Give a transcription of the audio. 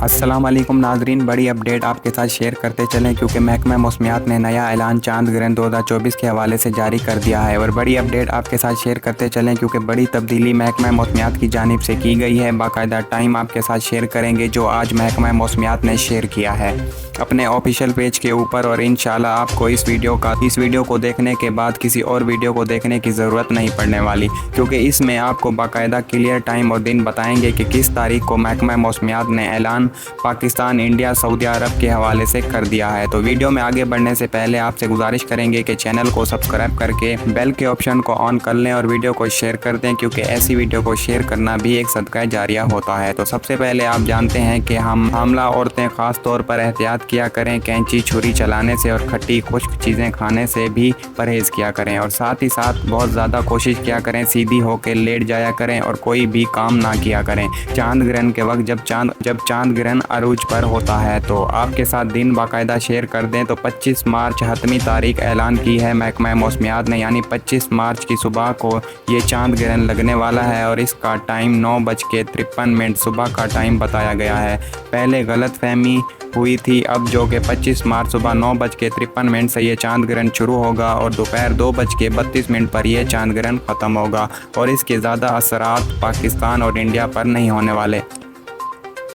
अस्सलाम वालेकुम नाजरीन, बड़ी अपडेट आपके साथ शेयर करते चलें क्योंकि महकमा मौसमियात ने नया ऐलान चांद ग्रहण 2024 के हवाले से जारी कर दिया है। और बड़ी अपडेट आपके साथ शेयर करते चलें क्योंकि बड़ी तब्दीली महकमा मौसमियात की जानिब से की गई है। बाकायदा टाइम आपके साथ शेयर करेंगे जो आज महकमा मौसमियात ने शेयर किया है अपने ऑफिशियल पेज के ऊपर। और इंशाल्लाह आपको इस वीडियो को देखने के बाद किसी और वीडियो को देखने की ज़रूरत नहीं पड़ने वाली, क्योंकि इसमें आपको बाकायदा क्लियर टाइम और दिन बताएंगे कि किस तारीख को महकमा मौसमियात ने ऐलान पाकिस्तान, इंडिया, सऊदी अरब के हवाले से कर दिया है। तो वीडियो में आगे बढ़ने से पहले आपसे गुजारिश करेंगे कि चैनल को सब्सक्राइब करके बेल के ऑप्शन को ऑन कर लें और वीडियो को शेयर कर दें, क्योंकि ऐसी वीडियो को शेयर करना भी एक सदका जारिया होता है। तो सबसे पहले आप जानते हैं कि हामला औरतें ख़ास तौर पर एहतियात किया करें, कैंची छुरी चलाने से और खट्टी खुश्क चीज़ें खाने से भी परहेज़ किया करें। और साथ ही साथ बहुत ज़्यादा कोशिश किया करें सीधी होकर लेट जाया करें और कोई भी काम ना किया करें चांद ग्रहण के वक्त। जब चांद ग्रहण अरूज पर होता है तो आपके साथ दिन बाकायदा शेयर कर दें। तो 25 मार्च हतमी तारीख ऐलान की है महकमा मौसमियात ने, यानी 25 मार्च की सुबह को ये चांद ग्रहण लगने वाला है और इसका टाइम 9:53 सुबह का टाइम बताया गया है। पहले गलत फहमी हुई थी, अब जो कि 25 मार्च सुबह 9:53 से ये चांद ग्रहण शुरू होगा और दोपहर 2:32 पर यह चांद ग्रहण ख़त्म होगा और इसके ज़्यादा असरात पाकिस्तान और इंडिया पर नहीं होने वाले।